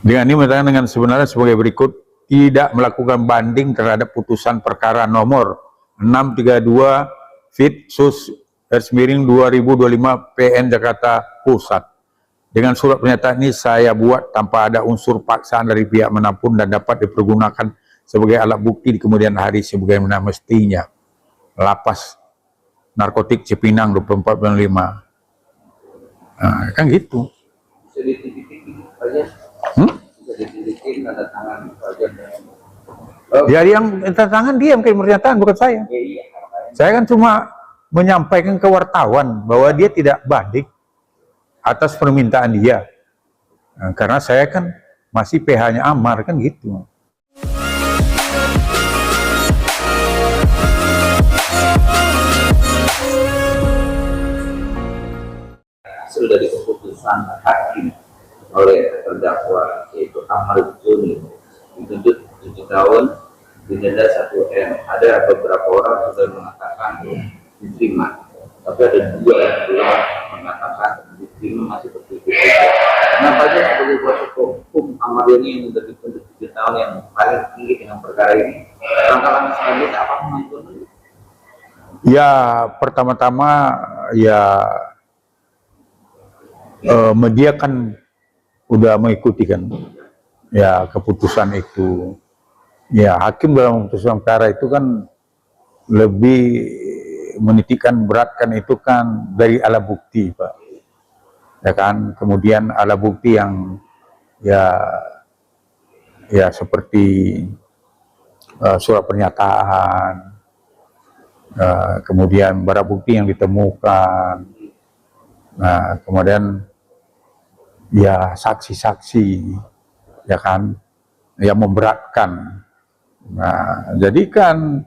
Dengan ini menyatakan dengan sebenarnya sebagai berikut: tidak melakukan banding terhadap putusan perkara nomor 632 Fit Sus / 2025 PN Jakarta Pusat. Dengan surat pernyataan ini saya buat tanpa ada unsur paksaan dari pihak manapun dan dapat dipergunakan sebagai alat bukti di kemudian hari sebagaimana mestinya. Lapas Narkotik Cipinang 24/5. Nah, kan gitu. Jadi yang tanda tangan dia yang pernyataan, bukan saya. Saya kan cuma menyampaikan ke wartawan bahwa dia tidak banding atas permintaan dia. Nah, karena saya kan masih PH-nya Amar, kan gitu. Sudah dari keputusan hakim oleh terdakwa yaitu Ahmad Joni dituntut 7 tahun didenda 1 M. Ada beberapa orang sudah mengatakan diterima, tapi ada 2 yang belum mengatakan diterima, masih berpikir. Kenapa aja sebagai kuasa hukum Ahmad Joni yang sudah dituntut 7 tahun yang paling tinggi dengan perkara ini, langkah-langkah selanjutnya apa menonton? Ya, pertama-tama ya media kan udah mengikuti kan ya keputusan itu. Ya, hakim dalam keputusan perkara itu kan lebih menitikkan beratkan itu kan dari alat bukti, Pak. Ya kan, kemudian alat bukti yang ya seperti surat pernyataan, kemudian barang bukti yang ditemukan, nah kemudian ya saksi-saksi, ya kan, yang memberatkan. Nah, jadi kan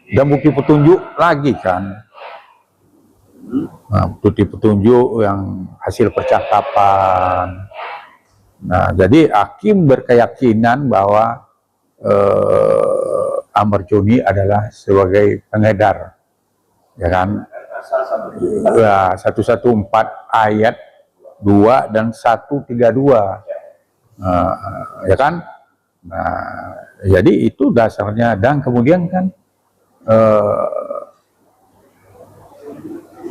dan bukti petunjuk lagi kan, nah, bukti petunjuk yang hasil percakapan. Nah, jadi hakim berkeyakinan bahwa Ahmad Joni adalah sebagai pengedar, ya kan. Ya, 114 ayat 2 dan 132, ya kan. Nah, jadi itu dasarnya. Dan kemudian kan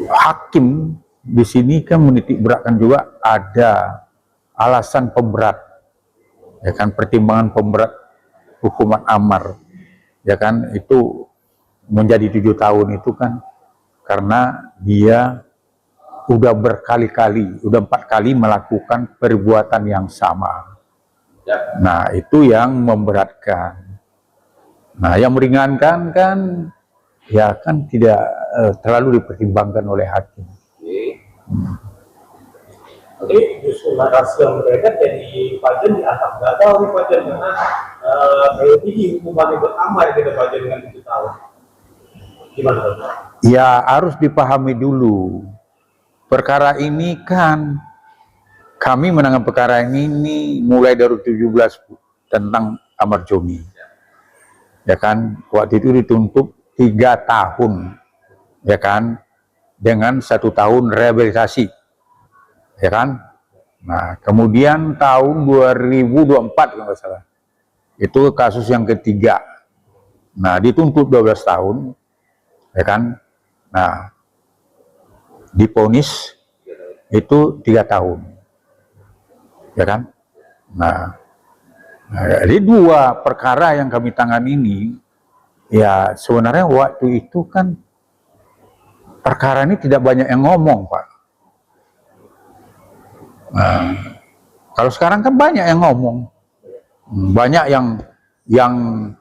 hakim di sini kan menitik beratkan juga ada alasan pemberat, ya kan, pertimbangan pemberat hukuman Amar, ya kan, itu menjadi 7 tahun itu kan karena dia udah berkali-kali, udah 4 kali melakukan perbuatan yang sama. Nah, itu yang memberatkan. Nah, yang meringankan kan ya kan tidak terlalu dipertimbangkan oleh hakim. Jadi justru narasi yang beredar jadi Fajar dianggap gagal nih Fajar karena terlalu tinggi hukumannya buat Amar gitu Fajar dengan 7 tahun. Gimana Pak? Ya, harus dipahami dulu. Perkara ini kan kami menangani perkara ini mulai dari 17 tentang Ahmad Joni. Ya kan, waktu itu dituntut 3 tahun, ya kan, dengan 1 tahun rehabilitasi, ya kan. Nah, kemudian tahun 2024 kalau nggak salah, itu kasus yang ketiga. Nah, dituntut 12 tahun, ya kan. Nah, diponis itu 3 tahun, ya kan. Nah, jadi 2 perkara yang kami tangani ini, ya sebenarnya waktu itu kan perkara ini tidak banyak yang ngomong, Pak. Nah, kalau sekarang kan banyak yang ngomong, banyak yang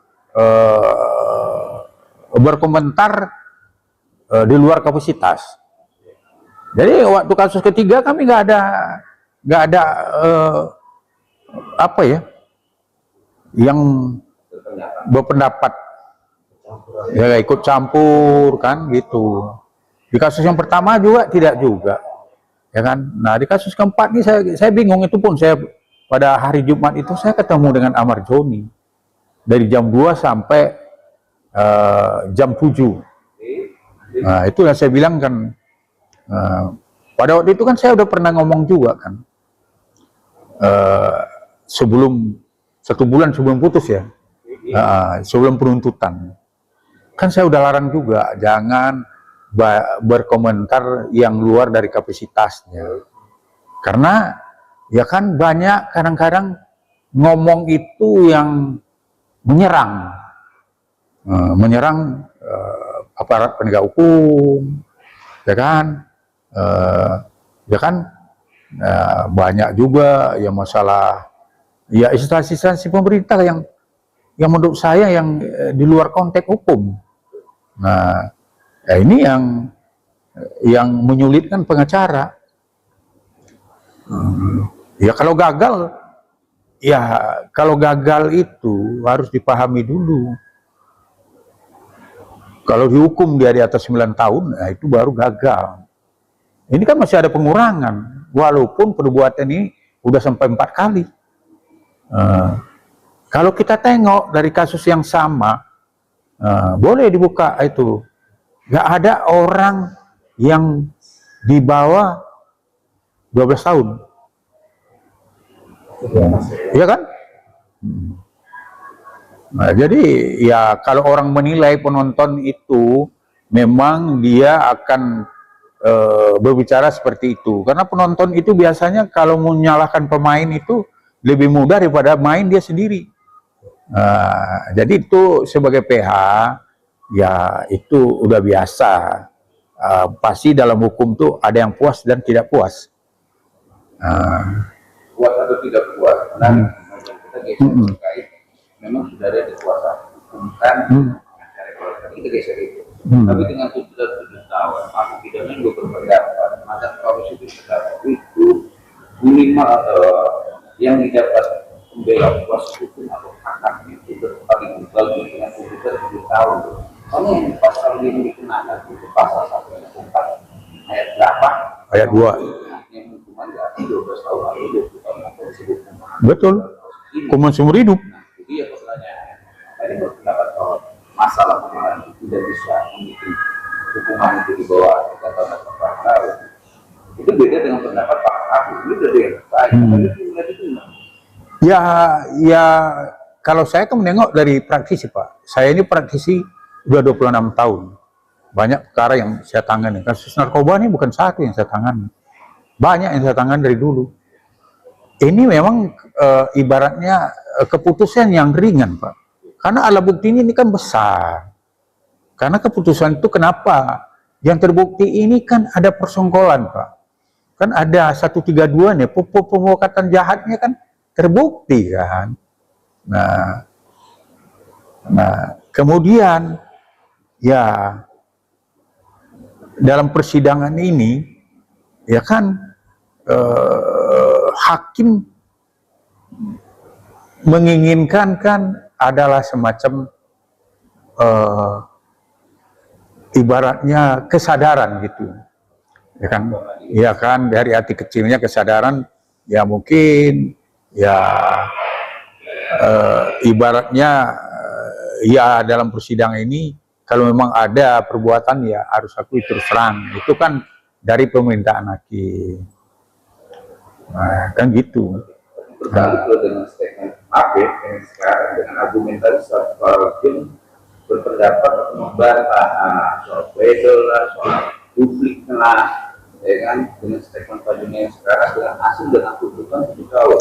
berkomentar di luar kapasitas. Jadi waktu kasus ketiga kami nggak ada apa ya, yang berpendapat, ya ikut campur kan gitu. Di kasus yang pertama juga tidak juga, ya kan. Nah, di kasus keempat ini saya bingung. Itu pun saya pada hari Jumat itu saya ketemu dengan Ahmad Joni dari jam 2 sampai jam 7. Nah, itu yang saya bilang kan, pada waktu itu kan saya udah pernah ngomong juga kan, sebelum 1 bulan sebelum putus ya, sebelum penuntutan. Kan saya udah larang juga, jangan berkomentar yang luar dari kapasitasnya. Karena ya kan banyak kadang-kadang ngomong itu yang menyerang, aparat penegak hukum, ya kan, banyak juga yang masalah ya instansi-instansi pemerintah yang menurut saya yang di luar konteks hukum. Nah, ya ini yang menyulitkan pengacara. Ya kalau gagal itu harus dipahami dulu. Kalau dihukum dia di atas 9 tahun, nah itu baru gagal. Ini kan masih ada pengurangan, walaupun perbuatan ini udah sampai 4 kali. Kalau kita tengok dari kasus yang sama, boleh dibuka itu. Nggak ada orang yang di bawah 12 tahun. Iya kan? Nah, jadi ya kalau orang menilai penonton itu memang dia akan berbicara seperti itu. Karena penonton itu biasanya kalau menyalahkan pemain itu lebih mudah daripada main dia sendiri. Jadi itu sebagai PH ya itu udah biasa. Pasti dalam hukum tuh ada yang puas dan tidak puas. Puas atau tidak puas, karena kita geser terkait memang sudah ada di kuasa hukum kan, kita geser itu. Tapi dengan tuntutan 7 tahun, aku pidana juga berpendapat, maka korupsi itu minimal yang didapat pembela kuasa hukum atau hak itu paling tebal dengan tuntutan 7 tahun. Soalnya yang pasal ini dikenakan itu pasal 1 ayat 8 ayat 2 yang hukuman ya 12 tahun atau 20 tahun atau disebut betul, hukuman seumur hidup. Jadi ya pertanyaannya, tadi berpendapat bahwa masalah pemahaman tidak bisa memiliki hukuman itu di bawah 3 tahun atau 4 tahun. Itu beda dengan pendapat Pak Abu. Itu dari saya. Ya kalau saya kan menengok dari praktisi Pak. Saya ini praktisi udah 26 tahun. Banyak perkara yang saya tangani. Kasus narkoba ini bukan satu yang saya tangani. Banyak yang saya tangani dari dulu. Ini memang ibaratnya keputusan yang ringan Pak. Karena alat buktinya ini kan besar. Karena keputusan itu kenapa? Yang terbukti ini kan ada persenggolan Pak. Kan ada 132 nih, pemufakatan jahatnya kan terbukti kan. Nah kemudian ya dalam persidangan ini ya kan hakim menginginkan kan adalah semacam ibaratnya kesadaran gitu ya kan dari hati kecilnya kesadaran ya mungkin ya ibaratnya ya dalam persidangan ini kalau memang ada perbuatan ya harus aku terus terang itu kan dari permintaan hakim. Nah, kan gitu. Berkali dengan statement Habib yang sekarang dengan argumentasi hakim berpendapat atau membantah soal wedel lah, soal publik lah, ya kan dengan statement Pak Juni yang sekarang dengan hasil dan tuntutan 7 tahun.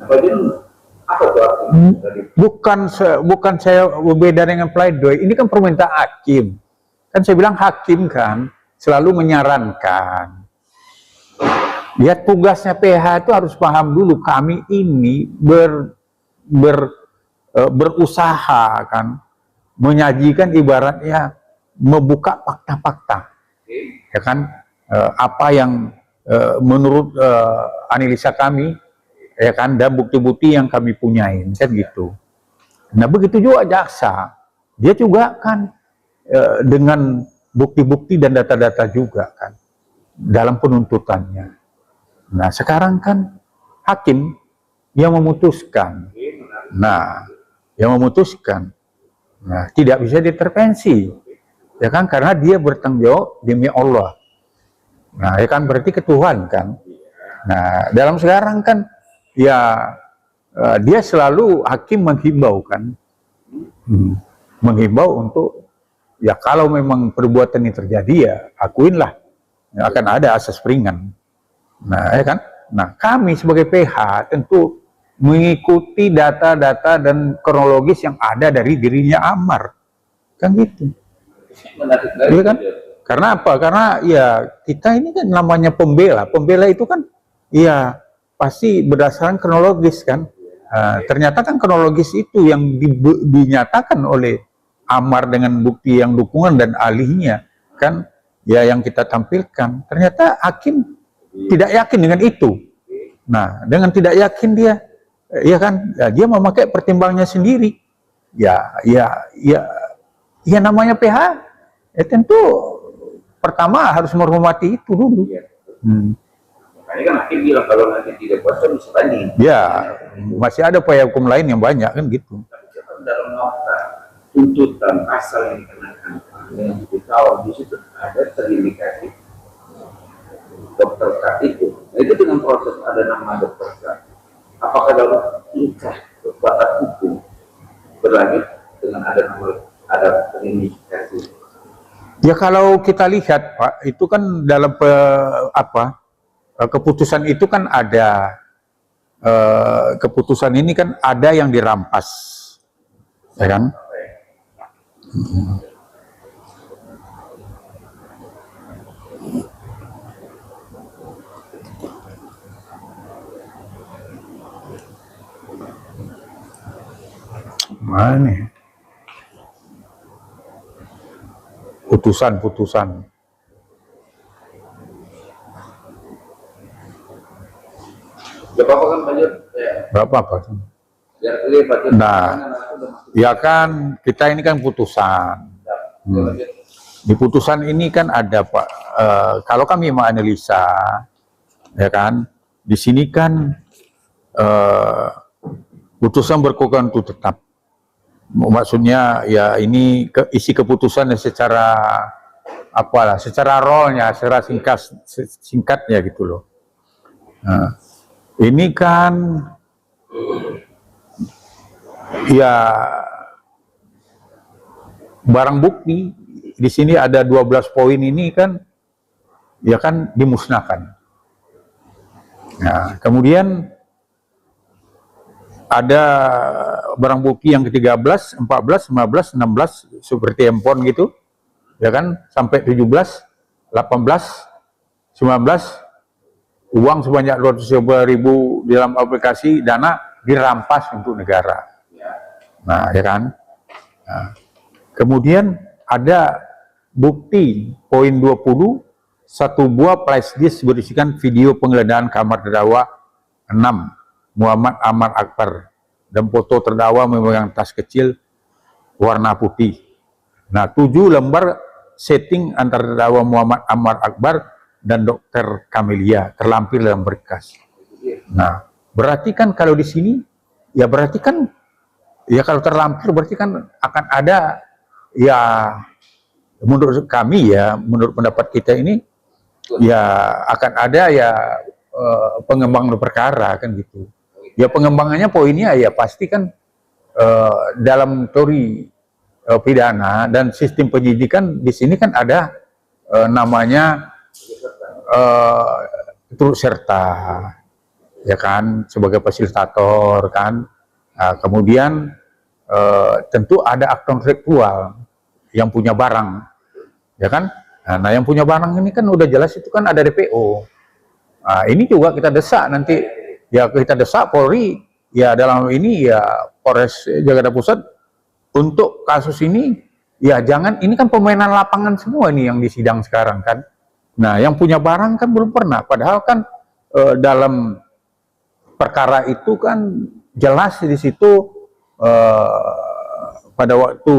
Nah, Pak Juni apa itu artinya? Bukan saya berbeda dengan pledoi. Ini kan permintaan hakim. Kan saya bilang hakim kan selalu menyarankan. Ya tugasnya PH itu harus paham dulu kami ini berusaha kan menyajikan ibaratnya membuka fakta-fakta. Ya kan apa yang menurut analisa kami ya kan dan bukti-bukti yang kami punyain kan gitu. Nah begitu juga jaksa dia juga kan dengan bukti-bukti dan data-data juga kan dalam penuntutannya. Nah sekarang kan hakim yang memutuskan. Nah yang memutuskan. Nah tidak bisa diintervensi. Ya kan karena dia bertanggung jawab demi Allah. Nah ya kan berarti ke Tuhan kan. Nah dalam sekarang kan ya dia selalu hakim menghimbau kan, menghimbau untuk ya kalau memang perbuatan ini terjadi ya akuinlah, ya, akan ada asas peringan. Nah, ya kan? Nah, kami sebagai PH tentu mengikuti data-data dan kronologis yang ada dari dirinya Ammar, kan gitu. Menarik Iya kan? Karena apa? Karena ya kita ini kan namanya pembela. Pembela itu kan ya pasti berdasarkan kronologis kan. Ternyata kan kronologis itu yang dinyatakan oleh Ammar dengan bukti yang dukungan dan alihnya kan ya yang kita tampilkan. Ternyata hakim tidak yakin dengan itu. Nah, dengan tidak yakin dia ya kan ya, dia memakai pertimbangannya sendiri. Ya namanya PH ya tentu pertama harus menghormati itu dulu. Makanya kan hakim bilang kalau nanti tidak kuasa bisa banding. Ya, masih ada upaya hukum lain yang banyak kan gitu. Tapi dalam nota tuntutan pasal yang dikenakan dengan 7 tahun di situ ada terindikasi dokter K itu. Nah, itu dengan proses ada nama dokter K. Apakah dalam tingkah kekuatan hukum berlanjut dengan ada terindikasi? Ya kalau kita lihat Pak, itu kan dalam keputusan itu kan ada keputusan ini kan ada yang dirampas, ya kan? Mana nih? Putusan-putusan. Ya apa kan Pak Jun? Ya, Berapa Pak? biar clear Pak Jun. Nah, ya kan kita ini kan putusan. Di putusan ini kan ada Pak, kalau kami menganalisa, ya kan, di sini kan putusan berkekuatan untuk tetap. Maksudnya ya ini isi keputusan secara apalah, secara rollnya, secara singkatnya gitu loh. Nah, ini kan ya barang bukti di sini ada 12 poin ini kan ya kan dimusnahkan. Nah, kemudian ada barang bukti yang ke-13, 14, 15, 16 seperti handphone gitu. Ya kan sampai 17, 18, 19 uang sebanyak 200.000 dalam aplikasi dana dirampas untuk negara. Nah, ya kan? Nah, kemudian ada bukti poin 20, satu buah flash disk berisikan video penggeledahan kamar terdakwa 6 Muhammad Ammar Akbar dan foto terdakwa memegang tas kecil warna putih. Nah, 7 lembar setting antara terdakwa Muhammad Ammar Akbar dan Dokter Kamelia terlampir dalam berkas. Nah, berarti kan kalau di sini ya berarti kan ya kalau terlampir berarti kan akan ada ya menurut kami ya, menurut pendapat kita ini ya akan ada ya pengembangan perkara kan gitu. Ya pengembangannya poinnya ya pasti kan dalam teori pidana dan sistem penyidikan di sini kan ada namanya turut serta, ya kan, sebagai fasilitator kan. Nah, kemudian tentu ada aktor intelektual yang punya barang, ya kan. Nah, yang punya barang ini kan udah jelas itu kan ada DPO. Nah, ini juga kita desak nanti. Ya kita desak Polri, ya dalam ini ya Polres Jakarta Pusat untuk kasus ini, ya jangan, ini kan pemainan lapangan semua ini yang disidang sekarang kan. Nah yang punya barang kan belum pernah, padahal kan dalam perkara itu kan jelas di situ pada waktu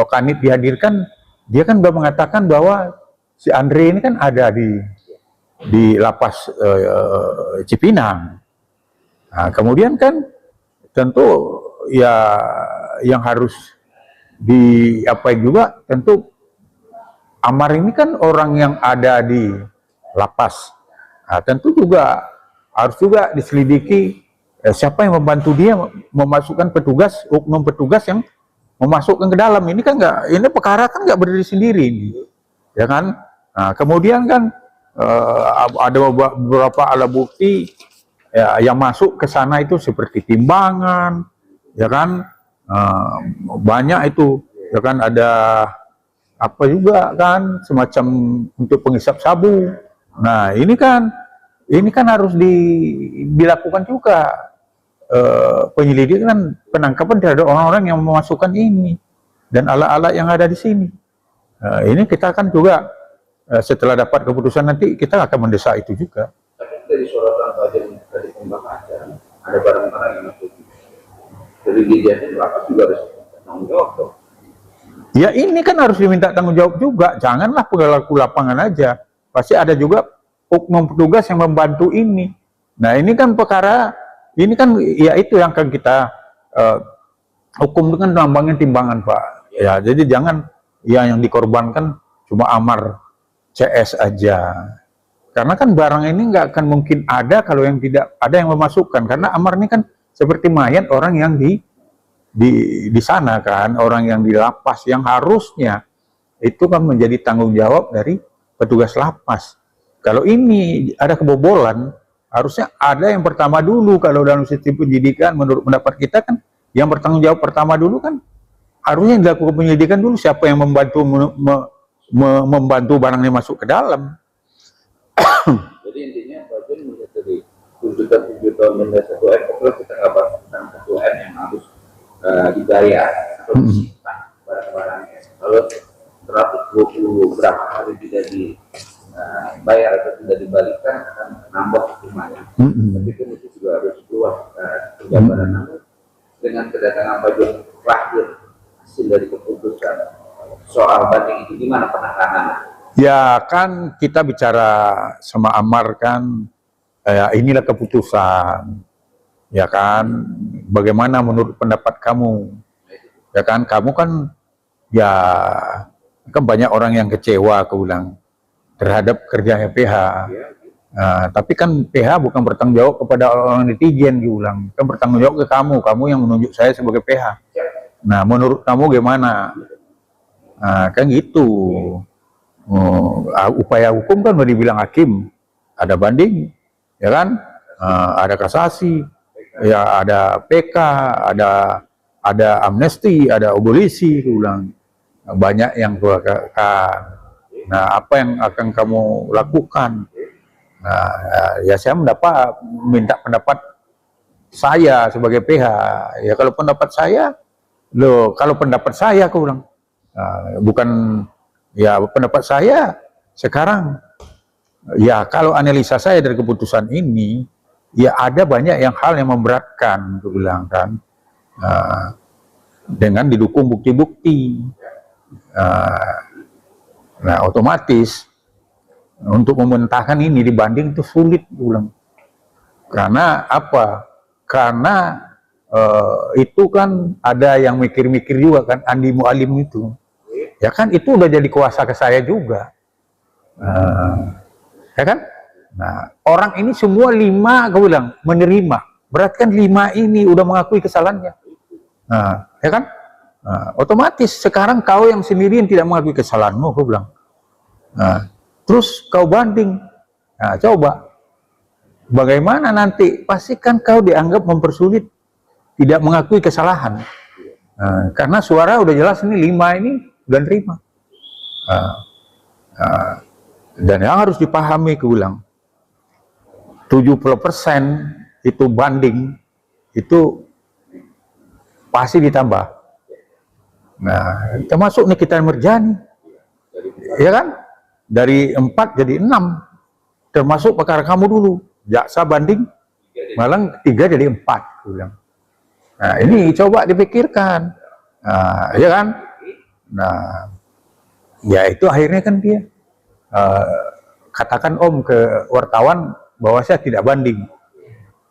Kanit dihadirkan, dia kan sudah mengatakan bahwa si Andre ini kan ada di lapas Cipinang. Nah, kemudian kan tentu ya yang harus diapain juga tentu Ammar ini kan orang yang ada di lapas. Nah, tentu juga harus juga diselidiki siapa yang membantu dia memasukkan petugas, oknum petugas yang memasukkan ke dalam. Ini kan nggak, ini perkara kan nggak berdiri sendiri ini, ya kan? Nah, kemudian kan ada beberapa alat bukti ya, yang masuk ke sana itu seperti timbangan, ya kan? Banyak itu, ya kan, ada apa juga kan semacam untuk penghisap sabu. Nah, ini kan harus dilakukan juga penyelidikan, penangkapan terhadap orang-orang yang memasukkan ini dan alat-alat yang ada di sini. Ini kita kan juga setelah dapat keputusan nanti kita akan mendesak itu juga. Tapi dari sorotan bagian dari pembakaran ada barang-barang yang masuk. Jadi dijadikan lapas juga harus tanggung jawab dong. Ya ini kan harus diminta tanggung jawab juga. Janganlah pelaku lapangan aja. Pasti ada juga oknum petugas yang membantu ini. Nah ini kan perkara, ini kan ya itu yang akan kita hukum dengan lambangnya timbangan, Pak. Ya jadi jangan ya yang dikorbankan cuma amar CS aja. Karena kan barang ini nggak akan mungkin ada kalau yang tidak ada yang memasukkan. Karena amar ini kan seperti mayat orang yang di sana kan, orang yang di lapas yang harusnya itu kan menjadi tanggung jawab dari petugas lapas. Kalau ini ada kebobolan, harusnya ada yang pertama dulu. Kalau dalam sistem penyidikan menurut pendapat kita kan yang bertanggung jawab pertama dulu kan harusnya dilakukan penyelidikan dulu, siapa yang membantu membantu barangnya masuk ke dalam. Jadi intinya bagian dari tuntutan denda 1 M, kalau kita nggak bahas tentang 1 M yang harus dibayar atau disimpan barang-barangnya. Kalau 120 berapa hari tidak dibayar atau tidak dibalikan akan nambah hukumannya. Tapi kan itu juga harus keluar penjabaran. Namun dengan kedatangan Pak Joni terakhir hasil dari keputusan soal banding itu gimana penanganan? Ya kan kita bicara sama Amar kan, ya inilah keputusan, ya kan, bagaimana menurut pendapat kamu, ya kan, kamu kan, ya kan banyak orang yang kecewa, aku bilang, terhadap kerjanya PH, tapi kan PH bukan bertanggung jawab kepada orang netizen, aku bilang, kan bertanggung jawab ke kamu yang menunjuk saya sebagai PH. Nah menurut kamu gimana? Nah, kan gitu. Upaya hukum kan udah dibilang hakim, ada banding, ya kan, ada kasasi, ya ada PK, ada amnesti, ada abolisi, ulang banyak yang keluarkan. Nah, apa yang akan kamu lakukan? Nah, ya saya minta pendapat saya sebagai PH. Ya kalau pendapat saya, kalau pendapat saya, aku bilang. Bukan ya pendapat saya sekarang ya, kalau analisa saya dari keputusan ini ya ada banyak hal yang memberatkan, aku bilang kan, dengan didukung bukti-bukti, nah otomatis untuk mementahkan ini dibanding itu sulit, aku bilang. Karena apa? Karena itu kan ada yang mikir-mikir juga kan, Andi Mualim itu. Ya kan itu udah jadi kuasa ke saya juga, ya kan. Nah orang ini semua 5, aku bilang, menerima, berarti kan 5 ini udah mengakui kesalahannya. Ya kan, otomatis sekarang kau yang sendirian tidak mengakui kesalahanmu, aku bilang. Terus kau banding, coba bagaimana nanti, pasti kan kau dianggap mempersulit, tidak mengakui kesalahan. Karena suara udah jelas ini 5 ini udah terima. Dan yang harus dipahami, aku bilang, 70% itu banding, itu pasti ditambah. Nah, termasuk Nikita Mirjani, ya kan? Dari 4 jadi 6, termasuk perkara kamu dulu, jaksa banding, malah 3 jadi 4, aku bilang. Nah, ini coba dipikirkan, ya kan? Nah, ya itu akhirnya kan dia katakan Om ke wartawan bahwa saya tidak banding.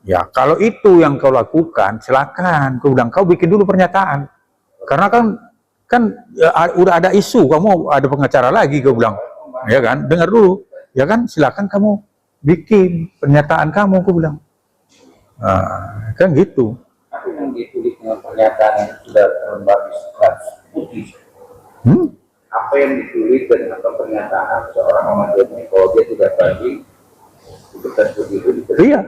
Ya kalau itu yang kau lakukan, silakan. Kau bilang, kau bikin dulu pernyataan. Karena kan ya, udah ada isu, kamu ada pengacara lagi, kau bilang, ya kan? Dengar dulu, ya kan? Silakan kamu bikin pernyataan kamu, kau bilang. Kan gitu. Tapi yang ditulis dengan pernyataan yang sudah terlembar di surat putih. Apa yang ditulis dan apa pernyataan seorang Ahmad Joni kalau dia tidak banding di kertas putih itu Iya.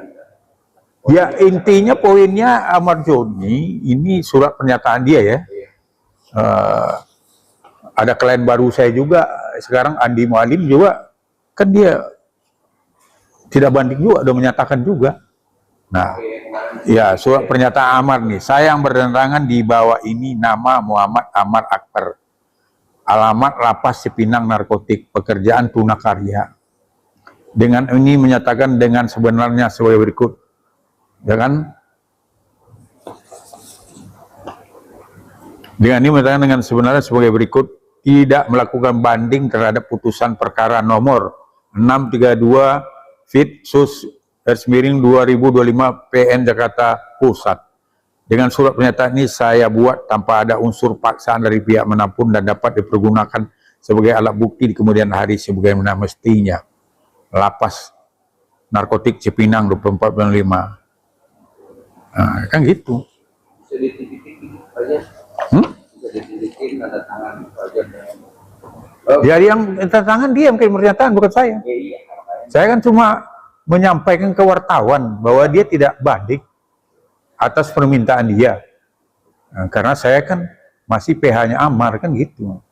Ya intinya poinnya Ahmad Joni ini surat pernyataan dia ya. Ada klien baru saya juga sekarang Andi Mualim juga kan dia tidak banding juga, udah menyatakan juga. Nah, ya surat pernyataan amar nih. Saya yang bertentangan di bawah ini nama Muhammad Amar Akbar. Alamat Lapas Cipinang Narkotik, pekerjaan tunakarya. Dengan ini menyatakan dengan sebenarnya sebagai berikut. Ya kan? Dengan ini menyatakan dengan sebenarnya sebagai berikut. Tidak melakukan banding terhadap putusan perkara nomor 632 Fit Sus Miring 2025 PN Jakarta Pusat. Dengan surat pernyataan ini saya buat tanpa ada unsur paksaan dari pihak manapun dan dapat dipergunakan sebagai alat bukti di kemudian hari sebagaimana mestinya. Lapas Narkotik Cipinang 2495. Kan gitu. bisa dititikin aja. Bisa dititikin tanda tangan aja. Ya yang tangan dia mungkin pernyataan bukan saya. Iya. Saya kan cuma menyampaikan ke wartawan bahwa dia tidak banding atas permintaan dia. Karena saya kan masih PH-nya Amar kan gitu.